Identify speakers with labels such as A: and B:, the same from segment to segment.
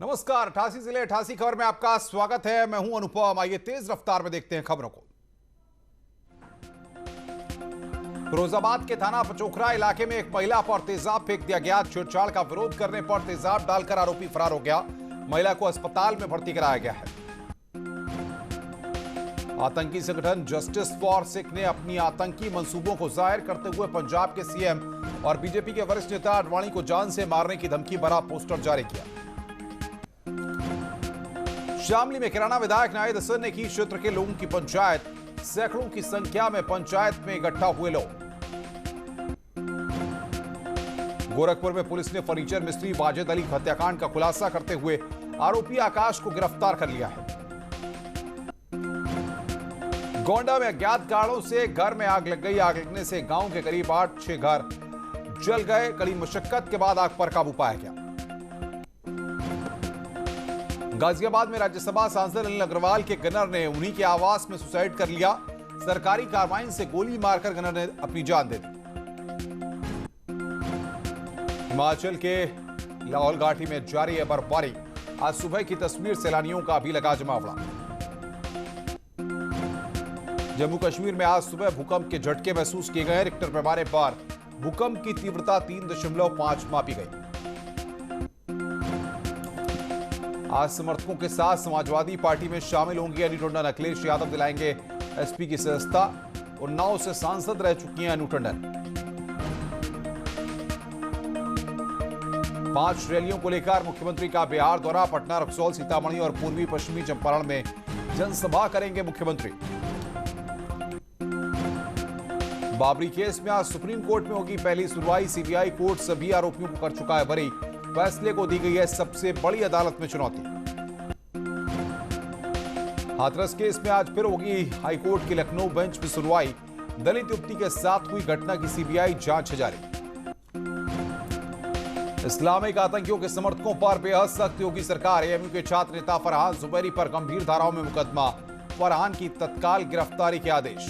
A: नमस्कार, 88 जिले 88 खबर में आपका स्वागत है। मैं हूं अनुपम। आइए तेज रफ्तार में देखते हैं खबरों को। फिरोजाबाद के थाना पचोखरा इलाके में एक महिला पर तेजाब फेंक दिया गया। छेड़छाड़ का विरोध करने पर तेजाब डालकर आरोपी फरार हो गया। महिला को अस्पताल में भर्ती कराया गया है। आतंकी संगठन जस्टिस फॉर सिख ने अपनी आतंकी मंसूबों को जाहिर करते हुए पंजाब के सीएम और बीजेपी के वरिष्ठ नेता आडवाणी को जान से मारने की धमकी भरा पोस्टर जारी किया। शामली में किराना विधायक नाहिद हसन ने की क्षेत्र के लोगों की पंचायत। सैकड़ों की संख्या में पंचायत में इकट्ठा हुए लोग। गोरखपुर में पुलिस ने फर्नीचर मिस्त्री वाजिद अली हत्याकांड का खुलासा करते हुए आरोपी आकाश को गिरफ्तार कर लिया है। गोंडा में अज्ञात कारणों से घर में आग लग गई। आग लगने से गांव के करीब 8-6 घर जल गए। कड़ी मशक्कत के बाद आग पर काबू पाया गया। गाजियाबाद में राज्यसभा सांसद अनिल अग्रवाल के गनर ने उन्हीं के आवास में सुसाइड कर लिया। सरकारी कार्बाइन से गोली मारकर गनर ने अपनी जान दे दी। हिमाचल के लाहौल घाटी में जारी है बर्फबारी। आज सुबह की तस्वीर सैलानियों का भी लगा जमावड़ा। जम्मू कश्मीर में आज सुबह भूकंप के झटके महसूस किए गए। रिक्टर पैमाने पर भूकंप की तीव्रता 3.5 मापी गई। आज समर्थकों के साथ समाजवादी पार्टी में शामिल होंगे अनु टंडन। अखिलेश यादव दिलाएंगे एसपी की सदस्यता। उन्नाव से सांसद रह चुकी हैं अनु टंडन। 5 रैलियों को लेकर मुख्यमंत्री का बिहार दौरा। पटना, रक्सौल, सीतामढ़ी और पूर्वी पश्चिमी चंपारण में जनसभा करेंगे मुख्यमंत्री। बाबरी केस में आज सुप्रीम कोर्ट में होगी पहली सुनवाई। सीबीआई कोर्ट सभी आरोपियों को कर चुका है बरी। फैसले को दी गई है सबसे बड़ी अदालत में चुनौती। हाथरस केस में आज फिर होगी हाईकोर्ट की लखनऊ बेंच में सुनवाई। दलित युवती के साथ हुई घटना की सीबीआई जांच जारी। इस्लामिक आतंकियों के समर्थकों पर बेहद सख्त योगी सरकार। एएमयू के छात्र नेता फरहान जुबैरी पर गंभीर धाराओं में मुकदमा। फरहान की तत्काल गिरफ्तारी के आदेश।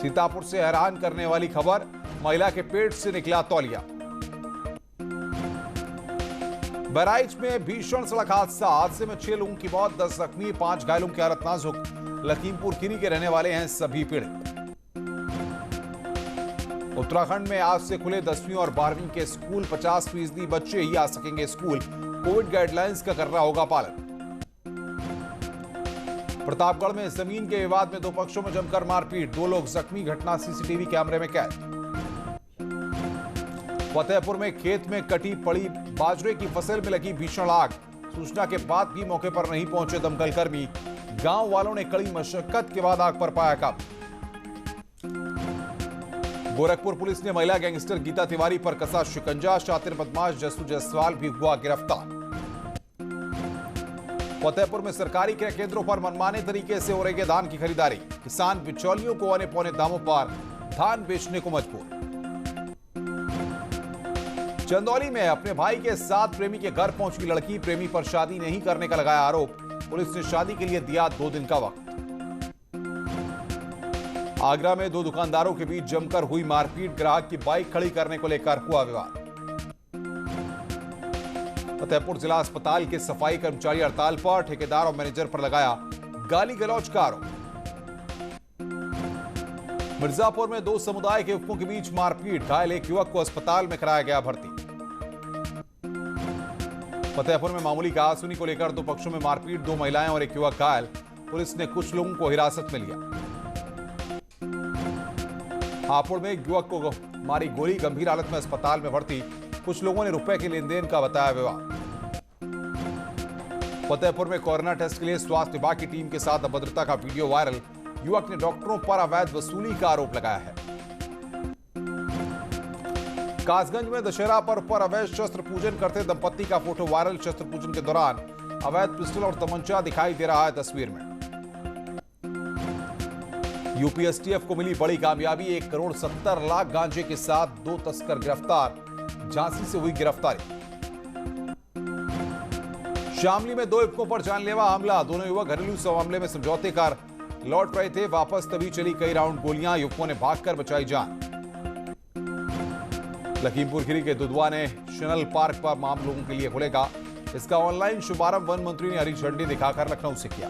A: सीतापुर से हैरान करने वाली खबर, महिला के पेट से निकला तौलिया। बहराइच में भीषण सड़क हादसे में 6 लोगों की मौत, 10 जख्मी, 5 घायलों की हालत नाजुक। लखीमपुर खीरी के रहने वाले हैं सभी पीड़ित। उत्तराखंड में आज से खुले 10वीं और 12वीं के स्कूल। 50% बच्चे ही आ सकेंगे स्कूल। कोविड गाइडलाइंस का करना होगा पालन। प्रतापगढ़ में जमीन के विवाद में 2 पक्षों में जमकर मारपीट। 2 लोग जख्मी, घटना सीसीटीवी कैमरे में कैद। फतेहपुर में खेत में कटी पड़ी बाजरे की फसल में लगी भीषण आग। सूचना के बाद भी मौके पर नहीं पहुंचे दमकल कर्मी। गांव वालों ने कड़ी मशक्कत के बाद आग पर पाया काबू। गोरखपुर पुलिस ने महिला गैंगस्टर गीता तिवारी पर कसा शिकंजा। शातिर बदमाश जस्सू जायसवाल भी हुआ गिरफ्तार। फतेहपुर में सरकारी क्रय केंद्रों पर मनमाने तरीके से हो रही है धान की खरीदारी। किसान बिचौलियों को औने पौने दामों पर धान बेचने को मजबूर। चंदौली में अपने भाई के साथ प्रेमी के घर पहुंची लड़की। प्रेमी पर शादी नहीं करने का लगाया आरोप। पुलिस ने शादी के लिए दिया 2 दिन का वक्त। आगरा में 2 दुकानदारों के बीच जमकर हुई मारपीट। ग्राहक की बाइक खड़ी करने को लेकर हुआ विवाद। फतेहपुर जिला अस्पताल के सफाई कर्मचारी हड़ताल पर। ठेकेदार और मैनेजर पर लगाया गाली गलौज का आरोप। मिर्जापुर में 2 समुदाय के युवकों के बीच मारपीट। घायल एक युवक को अस्पताल में कराया गया भर्ती। फतेहपुर में मामूली कहासुनी को लेकर 2 पक्षों में मारपीट। 2 महिलाएं और एक युवक घायल। पुलिस ने कुछ लोगों को हिरासत में लिया। हापुड़ में एक युवक को मारी गोली, गंभीर हालत में अस्पताल में भर्ती। कुछ लोगों ने रुपए के लेन देन का बताया विवाद। फतेहपुर में कोरोना टेस्ट के लिए स्वास्थ्य विभाग की टीम के साथ अभद्रता का वीडियो वायरल। युवक ने डॉक्टरों पर अवैध वसूली का आरोप लगाया है। कासगंज में दशहरा पर्व पर अवैध शस्त्र पूजन करते दंपत्ति का फोटो वायरल। शस्त्र पूजन के दौरान अवैध पिस्टल और तमंचा दिखाई दे रहा है तस्वीर में। यूपी एसटीएफ को मिली बड़ी कामयाबी। 1,70,00,000 गांजे के साथ 2 तस्कर गिरफ्तार। झांसी से हुई गिरफ्तारी। शामली में 2 युवकों पर जानलेवा हमला। दोनों युवक घरेलू मामले में समझौते कर लौट रहे थे। वापस तभी चली कई राउंड गोलियां। युवकों ने भागकर बचाई जान। लखीमपुर खीरी के दुधवा नेशनल पार्क पर आम लोगों के लिए खुलेगा। इसका ऑनलाइन शुभारंभ वन मंत्री ने हरी झंडी दिखाकर लखनऊ से किया।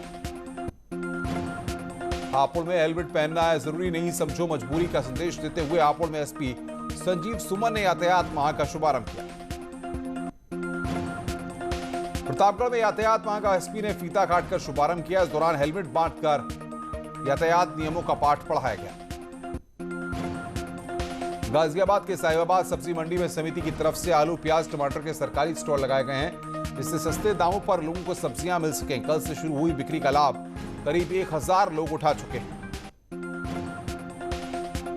A: हापुड़ में हेलमेट पहनना है जरूरी नहीं, समझो मजबूरी का संदेश देते हुए हापुड़ में एसपी संजीव सुमन ने यातायात माह का शुभारंभ किया। प्रतापगढ़ में यातायात माह का एसपी ने फीता काटकर शुभारंभ किया। इस दौरान हेलमेट बांटकर यातायात नियमों का पाठ पढ़ाया गया। गाजियाबाद के साहिबाबाद सब्जी मंडी में समिति की तरफ से आलू, प्याज, टमाटर के सरकारी स्टॉल लगाए गए हैं, जिससे सस्ते दामों पर लोगों को सब्जियां मिल सकें। कल से शुरू हुई बिक्री का लाभ करीब 1000 लोग उठा चुके हैं।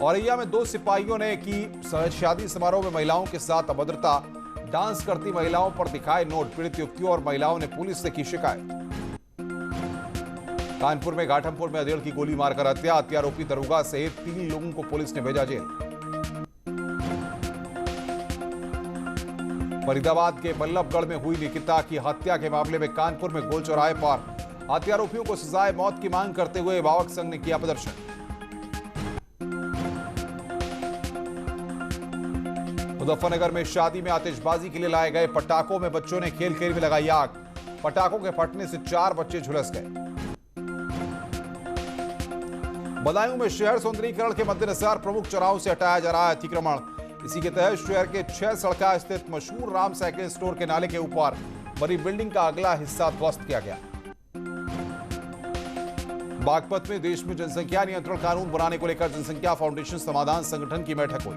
A: औरैया में 2 सिपाहियों ने की शादी समारोह में महिलाओं के साथ अभद्रता, डांस करती महिलाओं पर दिखाए नोट। पीड़ित युवतियों और महिलाओं ने पुलिस से की शिकायत। कानपुर में घाटमपुर में अधेड़ की गोली मारकर हत्या, हत्यारोपी दरोगा सहित 3 लोगों को पुलिस ने भेजा जेल। फरीदाबाद के बल्लभगढ़ में हुई निकिता की हत्या के मामले में कानपुर में गोल चौराहे पर हत्यारोपियों को सजाए मौत की मांग करते हुए अभिभावक संघ ने किया प्रदर्शन। मुजफ्फरनगर में शादी में आतिशबाजी के लिए लाए गए पटाखों में बच्चों ने खेल खेल में लगाई आग। पटाखों के फटने से 4 बच्चे झुलस गए। बदायूं में शहर सौंदर्यीकरण के मद्देनजर प्रमुख चौराहों से हटाया जा रहा है अतिक्रमण। इसी के तहत शहर के 6 सड़का स्थित मशहूर राम साइकिल स्टोर के नाले के ऊपर बनी बिल्डिंग का अगला हिस्सा ध्वस्त किया गया। बागपत में देश में जनसंख्या नियंत्रण कानून बनाने को लेकर जनसंख्या फाउंडेशन समाधान संगठन की बैठक हुई।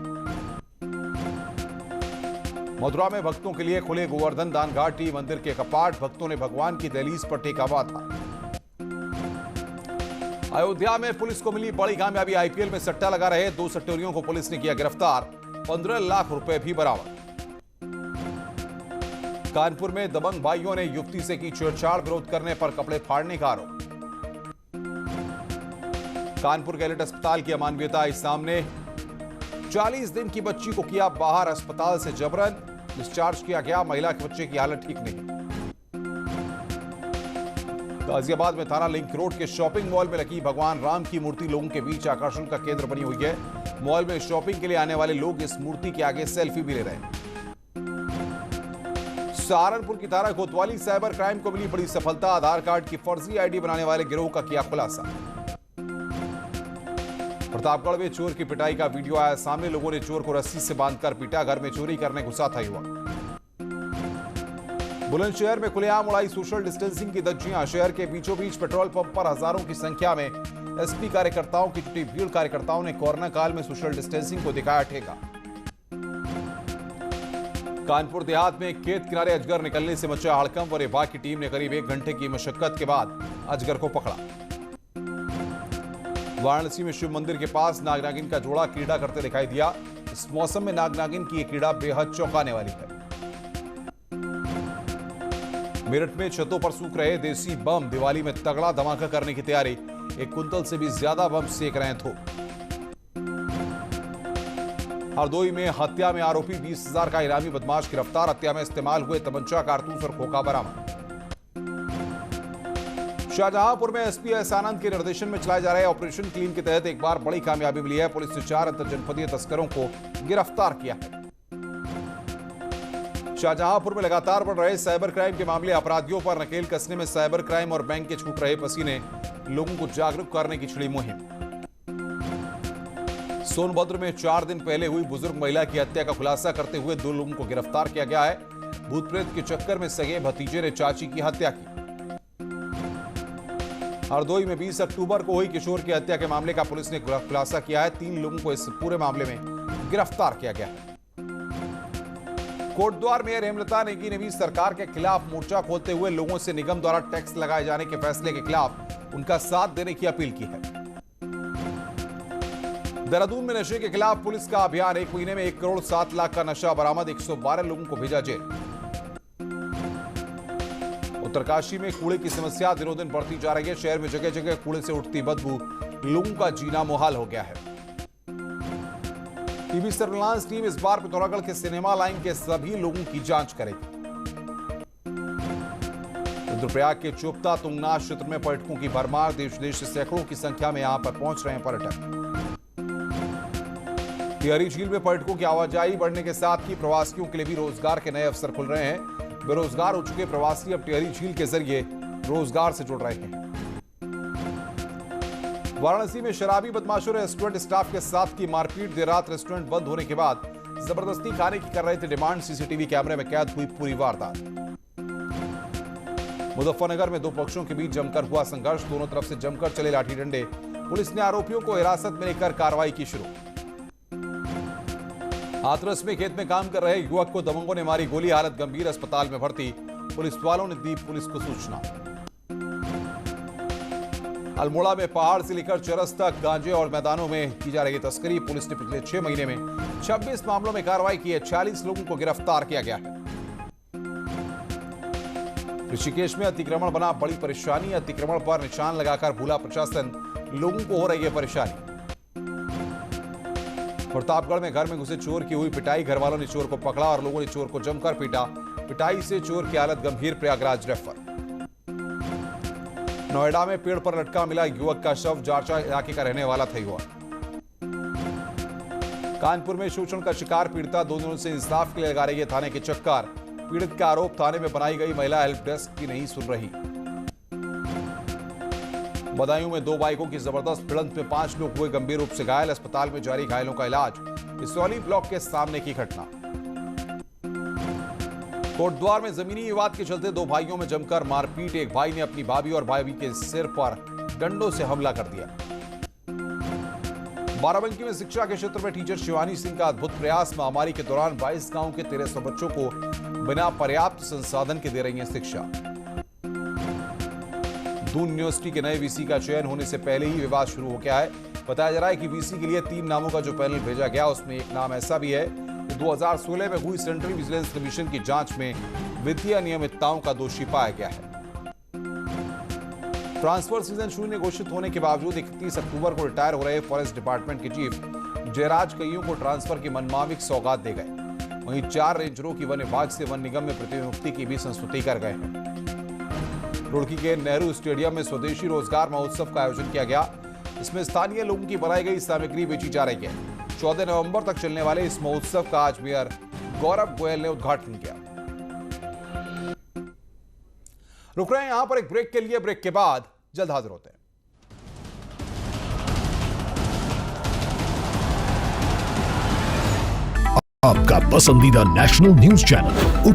A: मथुरा में भक्तों के लिए खुले गोवर्धन दान घाटी, मंदिर के कपाट, भक्तों ने भगवान की दहलीज पर टेका माथा। अयोध्या में पुलिस को मिली बड़ी कामयाबी, आईपीएल में सट्टा लगा रहे 2 सट्टेबाजों को पुलिस ने किया गिरफ्तार, 15 लाख रुपए भी बरामद। कानपुर में दबंग भाइयों ने युवती से की छेड़छाड़, विरोध करने पर कपड़े फाड़ने का आरोप। कानपुर गैलेट अस्पताल की अमानवीयता आई सामने, 40 दिन की बच्ची को किया बाहर अस्पताल से जबरन डिस्चार्ज किया गया। महिला के बच्चे की हालत ठीक नहीं। गाजियाबाद में थाना लिंक रोड के शॉपिंग मॉल में लगी भगवान राम की मूर्ति लोगों के बीच आकर्षण का केंद्र बनी हुई है। मॉल में शॉपिंग के लिए आने वाले लोग इस मूर्ति के आगे सेल्फी भी ले रहे हैं। सहारनपुर की थाना कोतवाली साइबर क्राइम को मिली बड़ी सफलता, आधार कार्ड की फर्जी आईडी बनाने वाले गिरोह का किया खुलासा। प्रतापगढ़ में चोर की पिटाई का वीडियो आया सामने, लोगों ने चोर को रस्सी से बांधकर पीटा, घर में चोरी करने घुसा था युवक। बुलंदशहर में खुलेआम उड़ाई सोशल डिस्टेंसिंग की धज्जियां, शहर के बीचों बीच पेट्रोल पंप पर हजारों की संख्या में एसपी कार्यकर्ताओं की जुटी भीड़। कार्यकर्ताओं ने कोरोना काल में सोशल डिस्टेंसिंग को दिखाया ठेका। कानपुर देहात में खेत किनारे अजगर निकलने से मचा हड़कंप और विभाग की टीम ने करीब 1 घंटे की मशक्कत के बाद अजगर को पकड़ा। वाराणसी में शिव मंदिर के पास नाग-नागिन का जोड़ा क्रीड़ा करते दिखाई दिया। इस मौसम में नाग-नागिन की यह क्रीड़ा बेहद चौंकाने वाली है। मेरठ में छतों पर सूख रहे देसी बम, दिवाली में तगड़ा धमाका करने की तैयारी, 1 कुंतल से भी ज्यादा बम सेक रहे थे। हरदोई में हत्या में आरोपी 20,000 का इनामी बदमाश गिरफ्तार, हत्या में इस्तेमाल हुए तमंचा, कारतूस और खोखा बरामद। शाहजहांपुर में एसपी एस आनंद के निर्देशन में चलाए जा रहे ऑपरेशन क्लीन के तहत एक बार बड़ी कामयाबी मिली है। पुलिस ने 4 अंतरजनपदीय तस्करों को गिरफ्तार किया है। शाहजहांपुर में लगातार बढ़ रहे साइबर क्राइम के मामले, अपराधियों पर नकेल कसने में साइबर क्राइम और बैंक के छूट रहे पसीने, लोगों को जागरूक करने की छिड़ी मुहिम। सोनभद्र में 4 दिन पहले हुई बुजुर्ग महिला की हत्या का खुलासा करते हुए 2 लोगों को गिरफ्तार किया गया है। भूत प्रेत के चक्कर में सगे भतीजे ने चाची की हत्या की। हरदोई में 20 अक्टूबर को हुई किशोर की हत्या के मामले का पुलिस ने खुलासा किया है। 3 लोगों को इस पूरे मामले में गिरफ्तार किया गया है। कोटद्वार मेयर हेमलता नेगी ने भी सरकार के खिलाफ मोर्चा खोलते हुए लोगों से निगम द्वारा टैक्स लगाए जाने के फैसले के खिलाफ उनका साथ देने की अपील की है। देहरादून में नशे के खिलाफ पुलिस का अभियान, 1 महीने में 1 करोड़ 7 लाख का नशा बरामद, 112 लोगों को भेजा जेल। उत्तरकाशी में कूड़े की समस्या दिनों दिन बढ़ती जा रही है। शहर में जगह जगह कूड़े से उठती बदबू, लोगों का जीना मुहाल हो गया है। टीवी सर्विलांस टीम इस बार पिथौरागढ़ के सिनेमा लाइन के सभी लोगों की जांच करेगी। रुद्रप्रयाग के चोपता तुंगनाथ क्षेत्र में पर्यटकों की भरमार, देश विदेश से सैकड़ों की संख्या में यहां पर पहुंच रहे हैं पर्यटक। टिहरी झील में पर्यटकों की आवाजाही बढ़ने के साथ ही प्रवासियों के लिए भी रोजगार के नए अवसर खुल रहे हैं। बेरोजगार हो चुके प्रवासी अब टिहरी झील के जरिए रोजगार से जुड़ रहे हैं। वाराणसी में शराबी बदमाशों ने रेस्टोरेंट स्टाफ के साथ की मारपीट। देर रात रेस्टोरेंट बंद होने के बाद जबरदस्ती खाने की कर रहे थे डिमांड। सीसीटीवी कैमरे में कैद हुई पूरी वारदात। मुजफ्फरनगर में दो पक्षों के बीच जमकर हुआ संघर्ष। दोनों तरफ से जमकर चले लाठी डंडे। पुलिस ने आरोपियों को हिरासत में लेकर कार्रवाई की शुरू। हाथरस में खेत में काम कर रहे युवक को दबंगों ने मारी गोली। हालत गंभीर, अस्पताल में भर्ती। पुलिस वालों ने दी पुलिस को सूचना। अल्मोड़ा में पहाड़ से लेकर चरस तक गांजे और मैदानों में की जा रही तस्करी। पुलिस ने पिछले 6 महीने में 26 मामलों में कार्रवाई की है। 40 लोगों को गिरफ्तार किया गया है। ऋषिकेश में अतिक्रमण बना बड़ी परेशानी। अतिक्रमण पर निशान लगाकर भूला प्रशासन। लोगों को हो रही है परेशानी। प्रतापगढ़ में घर में घुसे चोर की हुई पिटाई। घर वालों ने चोर को पकड़ा और लोगों ने चोर को जमकर पीटा। पिटाई से चोर की हालत गंभीर, प्रयागराज रेफर। नोएडा में पेड़ पर लटका मिला युवक का शव। जारचा इलाके का रहने वाला था युवक। कानपुर में शोषण का शिकार पीड़िता 2 दिनों से इंसाफ के लिए लगा रही है थाने के चक्कर। पीड़ित का आरोप थाने में बनाई गई महिला हेल्प डेस्क की नहीं सुन रही। बदायूं में 2 बाइकों की जबरदस्त भिड़ंत में 5 लोग हुए गंभीर रूप से घायल। अस्पताल में जारी घायलों का इलाज। इसौली ब्लॉक के सामने की घटना। कोटद्वार में जमीनी विवाद के चलते 2 भाइयों में जमकर मारपीट। एक भाई ने अपनी भाभी और भाभी के सिर पर डंडों से हमला कर दिया। बाराबंकी में शिक्षा के क्षेत्र में टीचर शिवानी सिंह का अद्भुत प्रयास। महामारी के दौरान 22 गांवों के 1300 बच्चों को बिना पर्याप्त संसाधन के दे रही है शिक्षा। दून यूनिवर्सिटी के नए वीसी का चयन होने से पहले ही विवाद शुरू हो गया है। बताया जा रहा है कि वीसी के लिए 3 नामों का जो पैनल भेजा गया उसमें एक नाम ऐसा भी है कि 2016 में हुई सेंट्रल विजिलेंस कमीशन की जांच में वित्तीय अनियमितताओं का दोषी पाया गया है। ट्रांसफर सीजन शून्य घोषित होने के बावजूद 31 अक्टूबर को रिटायर हो रहे फॉरेस्ट डिपार्टमेंट के चीफ जयराज कईयों को ट्रांसफर की मनमाफिक सौगात दे गए। वहीं 4 रेंजरों की वन विभाग से वन निगम में प्रतिनियुक्ति की भी संस्तुति कर गए हैं। रुड़की के नेहरू स्टेडियम में स्वदेशी रोजगार महोत्सव का आयोजन किया गया। इसमें स्थानीय लोगों की बनाई गई सामग्री बेची जा रही है। 14 नवंबर तक चलने वाले इस महोत्सव का आज मेयर गौरव गोयल ने उद्घाटन किया। रुक रहे हैं यहां पर एक ब्रेक के लिए। ब्रेक के बाद जल्द हाजिर होते हैं।
B: आपका पसंदीदा नेशनल न्यूज चैनल